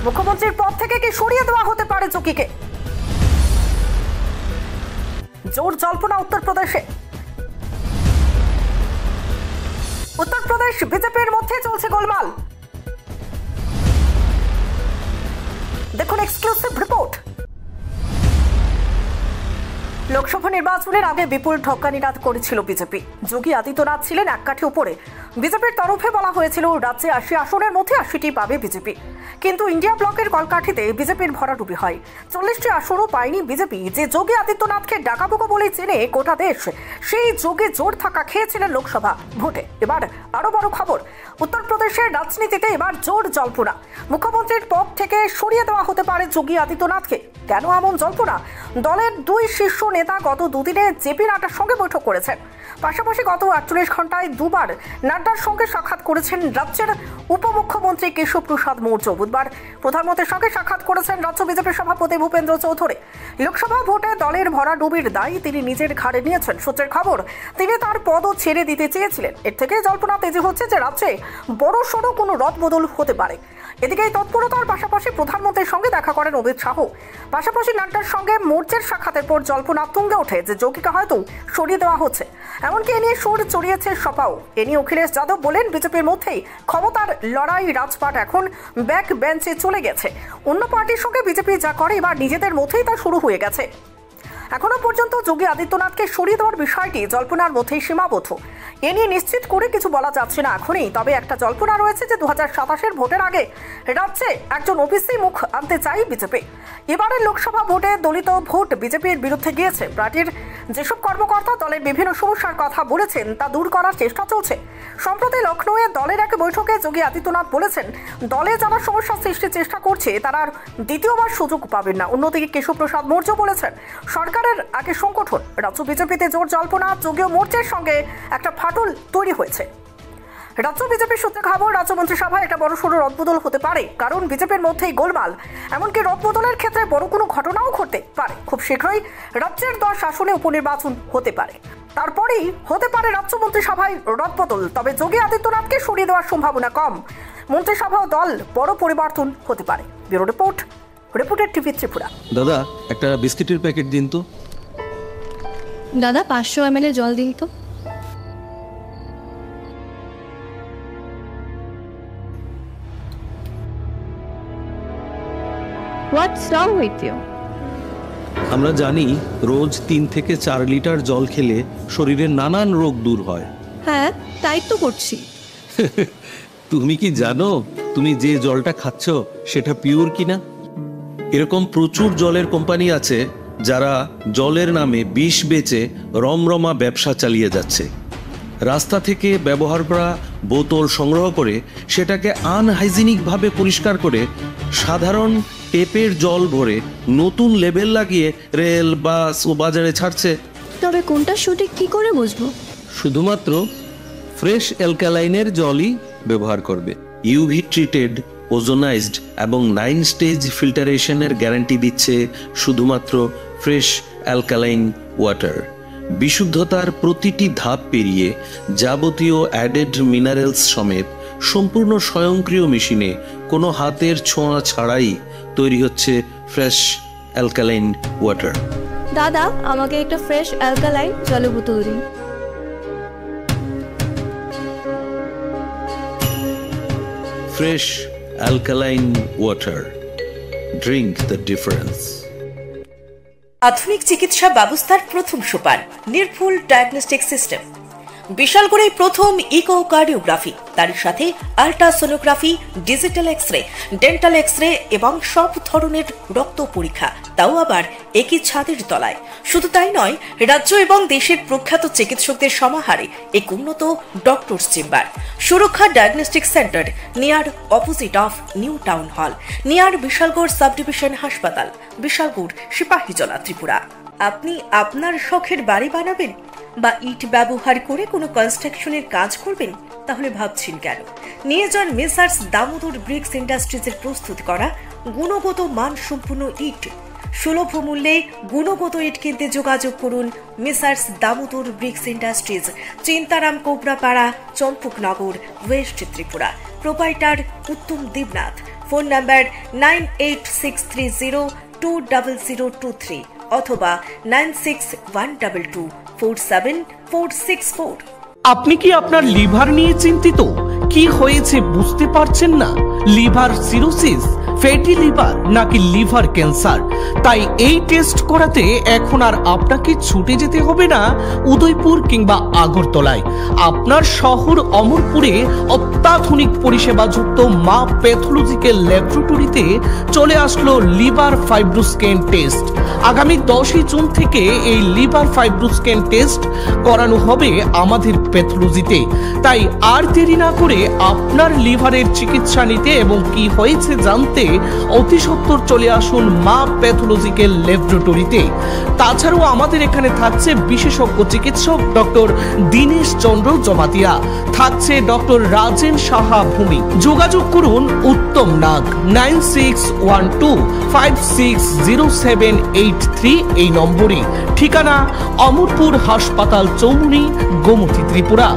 মুখ্যমন্ত্রীর পদ থেকে কি সরিয়ে দেওয়া হতে পারে যোগীকে? জোর জল্পনা উত্তরপ্রদেশে। উত্তরপ্রদেশ বিজেপির মধ্যে চলছে গোলমাল। দেখুন এক্সক্লুসিভ রিপোর্ট। লোকসভা নির্বাচনের আগে বিপুল ঠক্কানিনাদ করেছিল বিজেপি। যোগী আদিত্যনাথ ছিলেন এক কাঠি উপরে। বিজেপির তরফে বলা হয়েছিল রাজ্যে ৮০ আসনের মধ্যে ৮০টি পাবে বিজেপি, কিন্তু ইন্ডিয়া ব্লকের কলকাঠিতে বিজেপির ভরাডুবি হয়। ৪০টি আসনও পায়নি বিজেপি। যে যোগী আদিত্যনাথকে ডাকাবুকো বলে চেনে গোটা দেশ, সেই যোগে জোর থাকা খেয়েছিলেন লোকসভা ভোটে। এবার আরো বড় খবর, উত্তরপ্রদেশের রাজনীতিতে এবার জোর জল্পনা। মুখ্যমন্ত্রীর পদ থেকে সরিয়ে দেওয়া হতে পারে যোগী আদিত্যনাথকে। কেন এমন জল্পনা? দলের দুই শীর্ষ নেতা গত দুদিনে জেপি নাড্ডার সঙ্গে বৈঠক করেছেন। পাশাপাশি গত ৪৮ ঘন্টায় দুবার নাড্ডার সঙ্গে সাক্ষাৎ করেছেন রাজ্যের উপমুখ্যমন্ত্রী কেশব প্রসাদ মৌর্য। বুধবার প্রধানমন্ত্রীর সঙ্গে সাক্ষাৎ করেছেন রাজ্য বিজেপির সভাপতি ভূপেন্দ্র চৌধুরী। লোকসভা ভোটে দলের ভরাডুবির দায় তিনি নিজের ঘাড়ে নিয়েছেন। সূত্রের খবর, তিনি তার পদও ছেড়ে দিতে চেয়েছিলেন। এর থেকে জল্পনা তেজি হচ্ছে যে রাজ্যে বড় সড়ো কোনো রদবদল হতে পারে। এদিকে এই তৎপরতার পাশাপাশি প্রধানমন্ত্রীর সঙ্গে দেখা করেন অমিত শাহ। পাশাপাশি নাড্ডার সঙ্গে মোর্চার সাক্ষাতের পর জল্পনা তুঙ্গে ওঠে যে যোগীকে হয়তো সরিয়ে দেওয়া হচ্ছে। এমনকি এ নিয়ে সুর চড়িয়েছে সপাও। এ নিয়ে অখিলেশ যাদব বলেন, বিজেপির মধ্যেই ক্ষমতার লড়াই, রাজপাট এখন ব্যাক বেঞ্চে চলে গেছে। অন্য পার্টির সঙ্গে বিজেপি যা করে এবার নিজেদের মধ্যেই তা শুরু হয়ে গেছে। এখনো পর্যন্ত যোগী আদিত্যনাথকে সরিয়ে দেওয়ার বিষয়টি জল্পনার মধ্যেই সীমাবদ্ধ। এ নিয়ে নিশ্চিত করে কিছু বলা যাচ্ছে না এখনই। তবে একটা জল্পনা রয়েছে যে ২০২৭-এর ভোটের আগে রাজ্যে একজন ওবিসি মুখ আনতে চাই বিজেপি। এবারের লোকসভা ভোটে দলিত ভোট বিজেপির বিরুদ্ধে গিয়েছে। পার্টির যেসব কর্মকর্তা দলের বিভিন্ন সমস্যার কথা বলেছেন তা দূর করার চেষ্টা চলছে। সম্প্রতি লখনৌয়ে দলের এক বৈঠকে যোগী আদিত্যনাথ বলেছেন, দলে যারা সমস্যা সৃষ্টির চেষ্টা করছে তারা আর দ্বিতীয়বার সুযোগ পাবেন না। অন্যদিকে কেশব প্রসাদ মৌর্য বলেছেন, সরকারের আগে সংগঠন রাজ্য বিজেপিতে জোর জল্পনা, যোগী মোর্চার সঙ্গে একটা ফাটল তৈরি হয়েছে। রাজ্য বিজেপির সূত্রে খবর, রাজ্য মন্ত্রিসভায় একটা বড় সড়ো রদবদল হতে পারে, কারণ বিজেপির মধ্যেই গোলমাল। এমনকি রদবদলের ক্ষেত্রে বড় কোনো ঘটনাও ঘটতে পারে। খুব শীঘ্রই রাজ্যের ১০ আসনে উপনির্বাচন হতে পারে। তারপরেই হতে পারে রাজ্য মন্ত্রিসভায় রদবদল। তবে যোগী আদিত্যনাথকে সরিয়ে দেওয়ার সম্ভাবনা কম। মন্ত্রিসভা ও দল বড় পরিবর্তন হতে পারে। Bureau report, reporter TV Tripura. দাদা, একটা বিস্কিটের প্যাকেট দিন তো। দাদা ৫০০ ml জল দিন তো। What's wrong with you? আমরা জানি রোজ ৩ থেকে ৪ লিটার জল খেলে শরীরের নানান রোগ দূর হয়। হ্যাঁ, তাই তো করছি। তুমি কি জানো তুমি যে জলটা খাচ্ছ সেটা পিওর কিনা? এরকম প্রচুর জলের কোম্পানি আছে যারা জলের নামে বিষ বেচে রমরমা ব্যবসা চালিয়ে যাচ্ছে। রাস্তা থেকে ব্যবহার করা বোতল সংগ্রহ করে সেটাকে আনহাইজিনিকভাবে পরিষ্কার করে সাধারণ টেপের জল ভরে নতুন লেবেল লাগিয়ে রেল, বাস ও বাজারে ছাড়ছে। তবে কোনটা সঠিক কি করে বুঝবো? শুধুমাত্র ফ্রেশ অ্যালকালাইনের জলই ব্যবহার করবে। ইউভি ট্রিটেড, ওজোনাইজড এবং 9 স্টেজ ফিল্টারেশনের গ্যারান্টি দিচ্ছে শুধুমাত্র ফ্রেশ অ্যালকালাইন ওয়াটার। বিশুদ্ধতার প্রতিটি ধাপ পেরিয়ে যাবতীয় অ্যাডেড মিনারেলস সমেত সম্পূর্ণ স্বয়ংক্রিয় মেশিনে কোনো হাতের ছোঁয়া ছাড়াই তৈরি হচ্ছে ফ্রেশ অ্যালকালাইন ওয়াটার। দাদা, আমাকে একটা ফ্রেশ অ্যালকালাইন জলের বোতল দিন। Fresh alkaline water, drink the difference. আধুনিক চিকিৎসা ব্যবস্থার প্রথম সোপান নির্ভুল ডায়াগনস্টিক সিস্টেম। বিশালগড়ে প্রথম ইকোকার্ডিওগ্রাফি, তার সাথে ultrasonography, digital x-ray, dental x-ray এবং সব ধরনের রক্ত পরীক্ষা, তাও আবার একই ছাদের তলায়। শুধু তাই নয়, রাজ্য এবং দেশের প্রখ্যাত চিকিৎসকদের সমাহারে এক উন্নত ডক্টরস চেম্বার। সুরক্ষা diagnostic centre, near opposite of new town hall, near Bishalgarh sub division হাসপাতাল, বিশালগড়, সিপাহীজলা, ত্রিপুরা। আপনি আপনার শখের বাড়ি বানাবেন বা ইট ব্যবহার করে কোনো কনস্ট্রাকশনের কাজ করবেন? তাহলে ভাবছেন কেন? নিয়ে যান মেসার্স দামোদর ব্রিক্স ইন্ডাস্ট্রিজের প্রস্তুত করা গুণগত মানসম্পন্ন ইট। সুলভ মূল্যে গুণগত ইট কিনতে যোগাযোগ করুন Messrs Damodar bricks industries, Chintaram Kobrapara, Champaknagar, west Tripura. Proprietor Uttam Debnath. Phone number 9863020023 অথবা 9612247464। আপনি কি আপনার লিভার নিয়ে চিন্তিত? কি হয়েছে বুঝতে পারছেন না? লিভার সিরোসিস, ফ্যাটি লিভার নাকি লিভার ক্যান্সার? তাই এই টেস্ট করাতে এখন আর আপনাকে ছুটে যেতে হবে না উদয়পুর কিংবা আগরতলায়। আপনার শহর অমরপুরে অত্যাধুনিক পরিষেবাযুক্ত মা প্যাথোলজিক্যাল ল্যাবরেটরিতে চলে আসলো লিভার ফাইব্রোস্ক্যান টেস্ট। আগামী 10 জুন থেকে এই লিভার ফাইব্রোস্ক্যান টেস্ট করানো হবে আমাদের প্যাথোলজিতে। তাই আর দেরি না করে আপনার লিভারের চিকিৎসা নিতে এবং কি হয়েছে জানতে অতি সত্বর চলে আসুন মা প্যাথোলজিক্যাল ল্যাবরেটরিতে। তাছাড়াও আমাদের এখানে থাকছে বিশেষজ্ঞ চিকিৎসক ডক্টর দীনেশ চন্দ্র জমাতিয়া, থাকছে ডক্টর রাজেন সাহা ভূমি। যোগাযোগ করুন উত্তম নাগ 9612560783 এই নম্বরে। ঠিকানা অমরপুর হাসপাতাল চৌমুহনী, গোমতী, ত্রিপুরা।